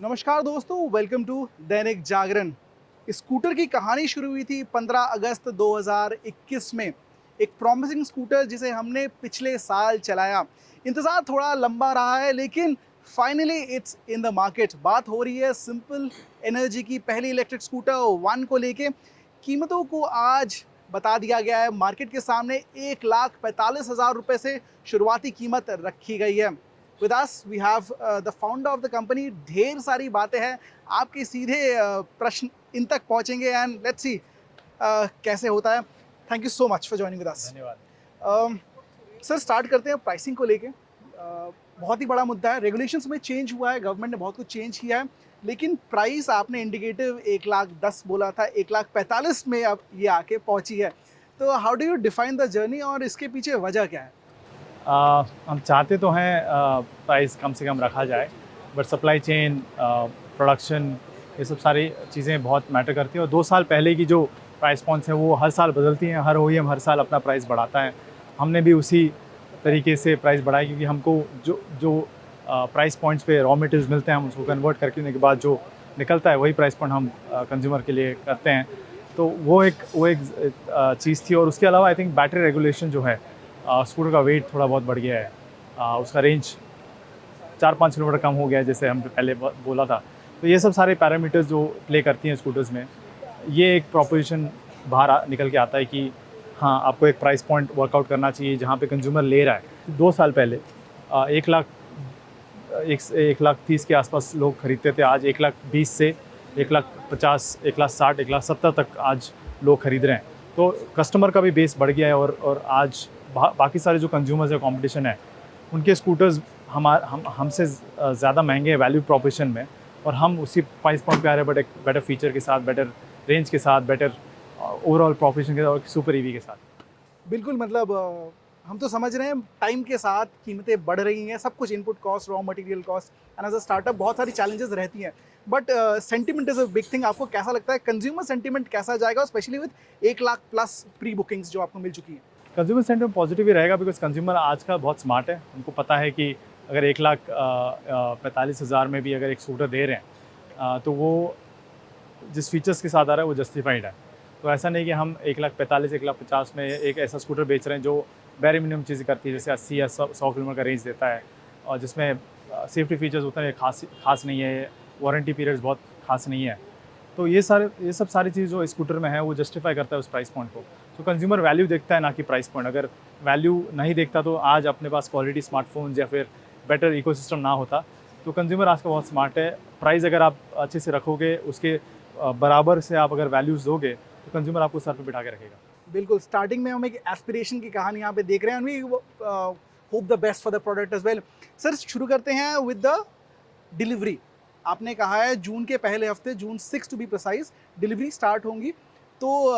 नमस्कार दोस्तों, welcome to Dainik Jagran. Scooter की कहानी शुरू हुई थी 15 अगस्त 2021 में। एक प्रॉमिसिंग स्कूटर जिसे हमने पिछले साल चलाया। इंतज़ार थोड़ा लंबा रहा है, लेकिन finally it's in the market. बात हो रही है सिंपल एनर्जी की पहली इलेक्ट्रिक स्कूटर वन को लेके। कीमतों को आज बता दिया गया है मार्केट के सामने। 1,45,000 रुपये से शुरुआती कीमत रखी गई है। With us we have the founder of the company. ढेर सारी बातें हैं, आपके सीधे प्रश्न इन तक पहुंचेंगे एंड लेट्स सी कैसे होता है। Thank you so much for joining with us. धन्यवाद। सर, स्टार्ट करते हैं प्राइसिंग को लेके। बहुत ही बड़ा मुद्दा है, रेगुलेशंस में चेंज हुआ है, गवर्नमेंट ने बहुत कुछ चेंज किया है, लेकिन प्राइस आपने इंडिकेटिव 1,10,000 बोला था, 1,45,000 में अब ये आके पहुंची है। तो how do you define the journey और इसके पीछे वजह क्या है? हम चाहते तो हैं प्राइस कम से कम रखा जाए, बट सप्लाई चेन, प्रोडक्शन, ये सब सारी चीज़ें बहुत मैटर करती हैं। और 2 साल पहले की जो प्राइस पॉइंट्स हैं वो हर साल बदलती हैं। हर ओईएम हर साल अपना प्राइस बढ़ाता है। हमने भी उसी तरीके से प्राइस बढ़ाई, क्योंकि हमको जो जो प्राइस पॉइंट्स पे रॉ मटेरियल्स मिलते हैं, हम उसको कन्वर्ट करने के बाद जो निकलता है वही प्राइस पॉइंट हम कंज्यूमर के लिए करते हैं। तो वो एक चीज़ थी। और उसके अलावा आई थिंक बैटरी रेगुलेशन जो है, स्कूटर का वेट थोड़ा बहुत बढ़ गया है। उसका रेंज 4-5 किलोमीटर कम हो गया है, जैसे हम पहले बोला था। तो ये सब सारे पैरामीटर्स जो प्ले करती हैं स्कूटर्स में, ये एक प्रोपोजिशन बाहर निकल के आता है कि हाँ, आपको एक प्राइस पॉइंट वर्कआउट करना चाहिए जहाँ पे कंज्यूमर ले रहा है। 2 साल पहले 1,30,000 के आसपास लोग खरीदते थे। आज 1,20,000 से 1,50,000, 1,60,000, 1,70,000 तक आज लोग खरीद रहे हैं। तो कस्टमर का भी बेस बढ़ गया है। और आज बाकी सारे जो कंज्यूमर्स है, कंपटीशन है, उनके स्कूटर्स हमसे ज़्यादा महंगे हैं वैल्यू प्रोपोजिशन में, और हम उसी प्राइस पॉइंट पे आ रहे हैं, बट एक बेटर फीचर के साथ, बेटर रेंज के साथ, बेटर ओवरऑल प्रोपोजिशन के साथ, और सुपर ईवी के साथ। बिल्कुल, मतलब हम तो समझ रहे हैं टाइम के साथ कीमतें बढ़ रही हैं, सब कुछ input cost, raw material cost, and as a startup बहुत सारी चैलेंजेस रहती हैं। But sentiment is a big thing. आपको कैसा लगता है कंज्यूमर सेंटिमेंट कैसा जाएगा, specially with 1,00,000 plus pre bookings जो आपको मिल चुकी हैं? कंज्यूमर सेंटिमेंट पॉजिटिव ही रहेगा, बिकॉज कंज्यूमर आजकल बहुत स्मार्ट है। उनको पता है कि अगर 1,45,000 में भी अगर एक स्कूटर दे रहे हैं, तो वो जिस फीचर्स के साथ आ रहा है वो जस्टिफाइड है। तो ऐसा नहीं कि हम 1,45,000, 1,50,000 में एक ऐसा स्कूटर बेच रहे हैं जो बैरे मिनिमम चीज़ें करती है, जैसे 80 या 100 किलोमीटर का रेंज देता है, और जिसमें सेफ्टी फीचर्स उतने खास नहीं है, वारंटी पीरियड्स बहुत खास नहीं है। तो ये सब सारी चीज़ जो स्कूटर में है वो जस्टिफाई करता है उस प्राइस पॉइंट को। तो कंज्यूमर वैल्यू देखता है, ना कि प्राइस पॉइंट। अगर वैल्यू नहीं देखता तो आज अपने पास क्वालिटी स्मार्टफोन्स या फिर बेटर इकोसिस्टम ना होता। तो कंज्यूमर आज का बहुत स्मार्ट है। प्राइस अगर आप अच्छे से रखोगे, उसके बराबर से आप अगर वैल्यूज़ दोगे, तो कंज्यूमर आपको सर पे बिठा के रखेगा। बिल्कुल, स्टार्टिंग में हम एक एस्पिरेशन की कहानी यहाँ पे देख रहे हैं, we hope the best for the product as well. Sir, शुरू करते हैं विद द डिलीवरी। आपने कहा है जून के पहले हफ्ते, June 6 to be precise, delivery start होंगी। तो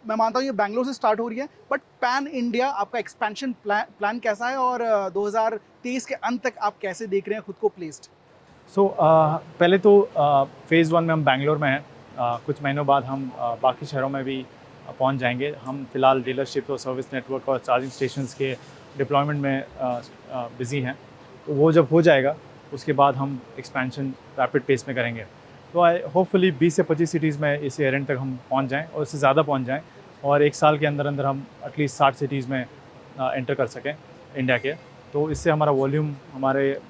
मैं मानता हूँ ये बैंगलोर से स्टार्ट हो रही है, बट पैन इंडिया आपका एक्सपेंशन प्लान कैसा है, और 2023 के अंत तक आप कैसे देख रहे हैं खुद को प्लेस्ड? पहले तो फ़ेज़ 1 में हम बैंगलोर में हैं। कुछ महीनों बाद हम बाकी शहरों में भी पहुंच जाएंगे। हम फ़िलहाल डीलरशिप और सर्विस नेटवर्क और चार्जिंग स्टेशंस के डिप्लॉयमेंट में बिज़ी हैं। तो वो जब हो जाएगा, उसके बाद हम एक्सपेंशन रैपिड पेस में करेंगे। तो होपफुली 20 से 25 सिटीज़ में इस ईयर एंड तक हम पहुंच जाएं, और इससे ज़्यादा पहुंच जाएं, और 1 साल के अंदर अंदर हम एटलीस्ट 60 सिटीज़ में एंटर कर सकें इंडिया के। तो इससे हमारा वॉल्यूम, हमारे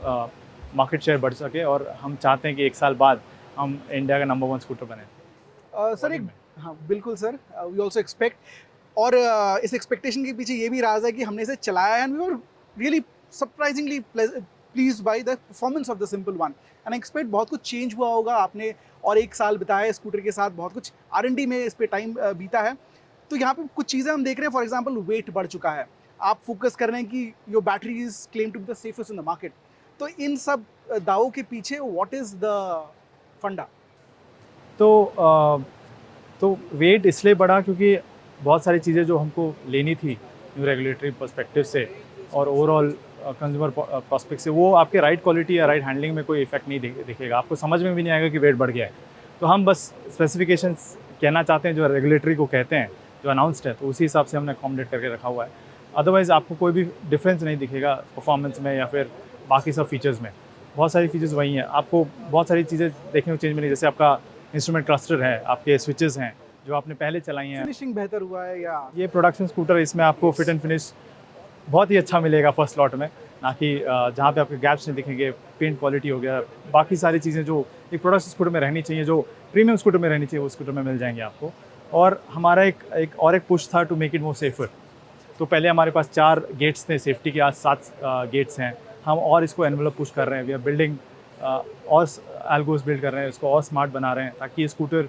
मार्केट शेयर बढ़ सके, और हम चाहते हैं कि 1 साल बाद हम इंडिया का नंबर 1 स्कूटर बने। सर, एक वॉल्यूम में। हाँ बिल्कुल सर, वी ऑल्सो एक्सपेक्ट। और इस एक्सपेक्टेशन के पीछे ये भी राज है कि हमने इसे चलाया है, and we were really surprisingly pleased by the performance of the simple one. And expect बहुत कुछ चेंज हुआ होगा आपने, और 1 साल बिताया है स्कूटर के साथ, बहुत कुछ R&D में इस पे टाइम बीता है। तो यहाँ पे कुछ चीज़ें हम देख रहे हैं, फॉर एग्जाम्पल वेट बढ़ चुका है। आप फोकस कर रहे हैं कि your battery is claim to be the safest in the market. तो इन सब दावों के पीछे व्हाट इज द फंडा? तो तो वेट इसलिए बढ़ा क्योंकि बहुत सारी चीज़ें जो हमको लेनी थी न्यू रेगुलेटरी पर्सपेक्टिव से और ओवरऑल कंज्यूमर प्रोस्पेक्ट से, वो आपके राइड क्वालिटी या राइड हैंडलिंग में कोई इफेक्ट नहीं दिखेगा। आपको समझ में भी नहीं आएगा कि वेट बढ़ गया है। तो हम बस स्पेसिफिकेशंस कहना चाहते हैं जो रेगुलेटरी को कहते हैं, जो अनाउंसड है, तो उसी हिसाब से हमने अकोमोडेट करके रखा हुआ है। अदरवाइज़ आपको कोई भी डिफरेंस नहीं दिखेगा परफॉर्मेंस में या फिर बाकी सब फीचर्स में। बहुत सारी फीचर्स वही हैं। आपको बहुत सारी चीज़ें देखने को चेंज मिलेंगी, जैसे आपका इंस्ट्रूमेंट क्लस्टर है, आपके स्विचेस हैं जो आपने पहले चलाई हैं। फिनिशिंग बेहतर हुआ है या ये प्रोडक्शन स्कूटर, इसमें आपको फिट एंड फिनिश बहुत ही अच्छा मिलेगा फर्स्ट लॉट में, ना कि जहाँ पे आपके गैप्स नहीं दिखेंगे। पेंट क्वालिटी हो गया, बाकी सारी चीज़ें जो एक प्रोडक्शन स्कूटर में रहनी चाहिए, जो प्रीमियम स्कूटर में रहनी चाहिए, वो स्कूटर में मिल जाएंगे आपको। और हमारा एक पुश था to make it more safer. तो पहले हमारे पास 4 गेट्स थे सेफ्टी के, आज 7 गेट्स हैं। हम और इसको एनवेलप पुश कर रहे हैं, वी आर बिल्डिंग और एल्गोस बिल्ड कर रहे हैं, इसको और स्मार्ट बना रहे हैं ताकि ये स्कूटर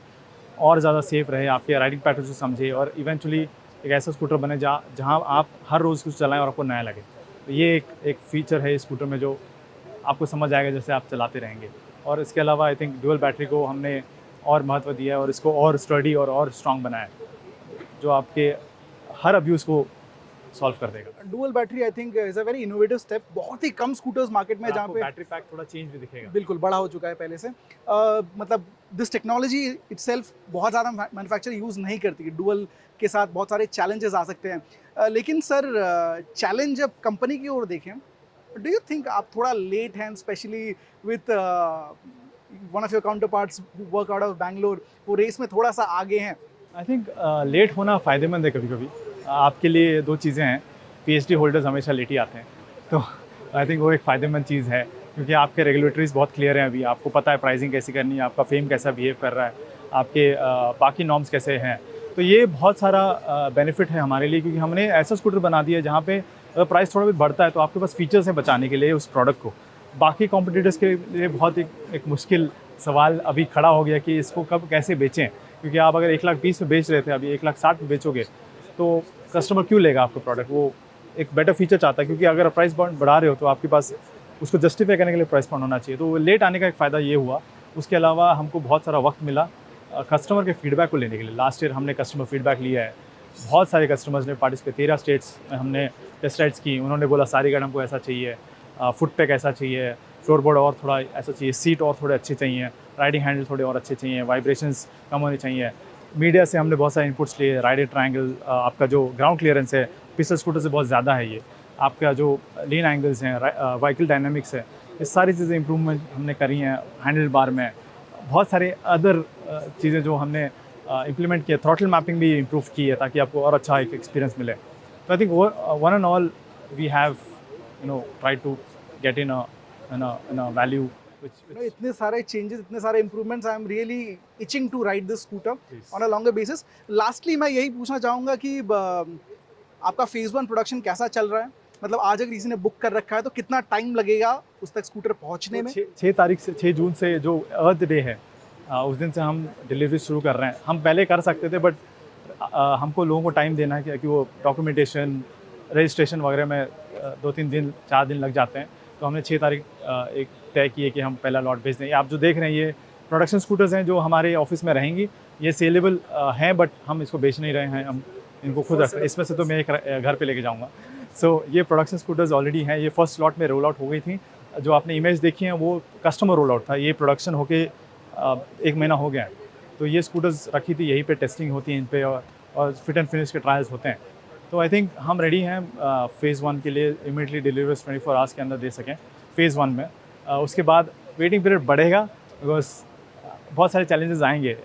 और ज़्यादा सेफ रहे, आपके राइडिंग पैटर्न को समझे और इवेंचुअली एक ऐसा स्कूटर बने जहाँ आप हर रोज़ कुछ चलाएं और आपको नया लगे। तो ये एक फ़ीचर है इस स्कूटर में जो आपको समझ आएगा जैसे आप चलाते रहेंगे। और इसके अलावा आई थिंक डुअल बैटरी को हमने और महत्व दिया है और इसको और स्टर्डी और स्ट्रॉन्ग बनाया है, जो आपके हर अब्यूज़ को सॉल्व कर देगा। Dual battery I think is a very innovative step. बहुत ही कम स्कूटर्स मार्केट में जहाँ आपको पे बैटरी पैक थोड़ा चेंज भी दिखेगा। बिल्कुल बड़ा हो चुका है पहले से। मतलब दिस टेक्नोलॉजी इटसेल्फ बहुत ज़्यादा मैन्युफैक्चर यूज़ नहीं करती। डुअल के साथ बहुत सारे चैलेंजेस आ सकते हैं। लेकिन सर चैलेंज जब कंपनी की ओर देखें, डू यू थिंक आप थोड़ा लेट हैं, specially with one of your counter parts work out of Bangalore, वो रेस में थोड़ा सा आगे हैं? आई थिंक लेट होना फ़ायदेमंद है कभी कभी। आपके लिए 2 चीज़ें हैं, पीएचडी होल्डर्स हमेशा लेट ही आते हैं, तो आई थिंक वो एक फ़ायदेमंद चीज़ है क्योंकि आपके रेगुलेटरीज बहुत क्लियर हैं अभी, आपको पता है प्राइसिंग कैसी करनी है, आपका फेम कैसा बिहेव कर रहा है, आपके बाकी नॉर्म्स कैसे हैं। तो ये बहुत सारा बेनिफिट है हमारे लिए क्योंकि हमने ऐसा स्कूटर बना दिया है जहाँ पे अगर प्राइस थोड़ा भी बढ़ता है तो आपके पास फीचर्स हैं बचाने के लिए उस प्रोडक्ट को। बाकी कॉम्पिटिटर्स के लिए बहुत एक मुश्किल सवाल अभी खड़ा हो गया कि इसको कब कैसे बेचें, क्योंकि आप अगर 1,20,000 में बेच रहे थे, अभी 1,60,000 में बेचोगे तो कस्टमर क्यों लेगा आपका प्रोडक्ट? वो एक बेटर फीचर चाहता है क्योंकि अगर प्राइस पॉइंट बढ़ा रहे हो तो आपके पास उसको जस्टिफाई करने के लिए प्राइस पॉइंट होना चाहिए। तो लेट आने का एक फ़ायदा ये हुआ। उसके अलावा हमको बहुत सारा वक्त मिला कस्टमर के फीडबैक को लेने के लिए। लास्ट ईयर हमने कस्टमर फीडबैक लिया है, बहुत सारे कस्टमर्स ने पार्टिसिपेट, 13 स्टेट्स में हमने टेस्ट राइड्स की। उन्होंने बोला सारी गार्ड हमको ऐसा चाहिए, फुट पैक ऐसा चाहिए, फ्लोर बोर्ड और थोड़ा ऐसा चाहिए, सीट और थोड़े अच्छे चाहिए, राइडिंग हैंडल थोड़े और अच्छे चाहिए, वाइब्रेशंस कम होने चाहिए। मीडिया से हमने बहुत सारे इनपुट्स लिए, राइडर ट्रायंगल, आपका जो ग्राउंड क्लियरेंस है पिछले स्कूटर से बहुत ज़्यादा है, ये आपका जो लीन एंगल्स हैं, व्हीकल डायनामिक्स है, ये सारी चीज़ें इंप्रूवमेंट हमने करी हैं। हैंडल बार में बहुत सारे अदर चीज़ें जो हमने इम्प्लीमेंट किया, थ्रॉटल मैपिंग भी इम्प्रूव की है ताकि आपको और अच्छा एक एक्सपीरियंस मिले। तो I think one and all we have try to get in a value इतने सारे चेंजेस, इतने सारे improvements, I am really itching to ride this scooter on a longer basis. Lastly मैं यही पूछना चाहूँगा कि आपका फेज़ 1 प्रोडक्शन कैसा चल रहा है? मतलब आज अगर किसी ने बुक कर रखा है तो कितना टाइम लगेगा उस तक स्कूटर पहुंचने में? 6 जून से जो अर्थ डे है उस दिन से हम डिलीवरी शुरू कर रहे हैं। हम पहले कर सकते थे बट हमको लोगों को टाइम देना है कि वो डॉक्यूमेंटेशन, रजिस्ट्रेशन वगैरह में 2-3 दिन 4 दिन लग जाते हैं। तो हमने 6 तारीख एक तय की है कि हम पहला लॉट भेज दें। आप जो देख रहे हैं ये प्रोडक्शन स्कूटर्स हैं जो हमारे ऑफिस में रहेंगी। ये सेलेबल हैं बट हम इसको बेच नहीं रहे हैं, हम इनको खुद रख रहे हैं। इसमें से तो मैं एक घर पे लेके जाऊंगा। सो ये प्रोडक्शन स्कूटर्स ऑलरेडी हैं, ये फर्स्ट लॉट में रोल आउट हो गई थी। जो आपने इमेज देखी है वो कस्टमर रोल आउट था, ये प्रोडक्शन होके 1 महीना हो गया है। तो ये स्कूटर्स रखी थी, यहीं पे टेस्टिंग होती है इन पे और फिट एंड फिनिश के ट्रायल्स होते हैं। तो आई थिंक हम रेडी हैं फेज़ 1 के लिए, इमीडिएटली डिलीवर्स 24 आवर्स के अंदर दे सकें फेज़ 1 में। उसके बाद वेटिंग पीरियड बढ़ेगा बिकॉज बहुत सारे चैलेंजेस आएंगे।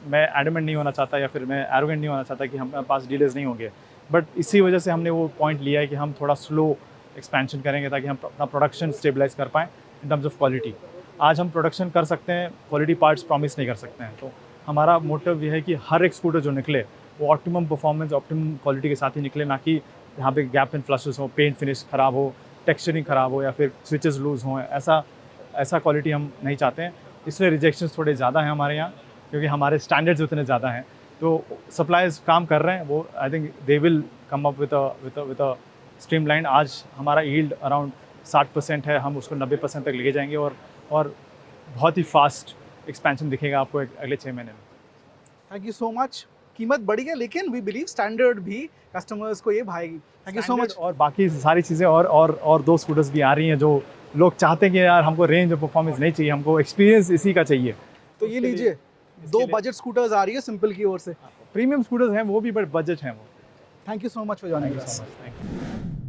मैं एडमेंट नहीं होना चाहता या फिर मैं एरोगेंट नहीं होना चाहता कि हमारे पास डीलर्स नहीं होंगे, बट इसी वजह से हमने वो पॉइंट लिया है कि हम थोड़ा स्लो एक्सपेंशन करेंगे ताकि हम अपना प्रोडक्शन स्टेबलाइज कर पाएँ इन टर्म्स ऑफ क्वालिटी। आज हम प्रोडक्शन कर सकते हैं, क्वालिटी पार्ट्स प्रॉमिस नहीं कर सकते हैं। तो हमारा मोटिव ये है कि हर एक स्कूटर जो निकले वो ऑप्टिमम परफॉर्मेंस, ऑप्टिमम क्वालिटी के साथ ही निकले, ना कि यहाँ पे गैप एंड फ्लशेस हो, पेंट फिनिश ख़राब हो, टेक्सचरिंग ख़राब हो या फिर स्विचेस लूज़ हों। ऐसा क्वालिटी हम नहीं चाहते हैं। इसलिए रिजेक्शंस थोड़े ज़्यादा हैं हमारे यहाँ क्योंकि हमारे स्टैंडर्ड्स उतने ज़्यादा हैं। तो सप्लायर्स काम कर रहे हैं, वो I think they will come up with a streamline. आज हमारा यील्ड अराउंड 60% है, हम उसको 90% तक लेके जाएंगे और बहुत ही फास्ट एक्सपेंशन दिखेगा आपको अगले 6 महीने में। Thank you so much. कीमत बढ़ी है लेकिन वी बिलीव स्टैंडर्ड भी कस्टमर्स को ये भाएगी। Thank you so much. और बाकी सारी चीज़ें और 2 स्कूटर्स भी आ रही हैं जो लोग चाहते हैं कि यार हमको रेंज और परफॉर्मेंस नहीं चाहिए, हमको एक्सपीरियंस इसी का चाहिए। तो ये लीजिए 2 बजट स्कूटर्स आ रही है सिंपल की ओर से। प्रीमियम स्कूटर्स हैं वो भी, बट बजट हैं वो। Thank you so much for joining us. Thank you.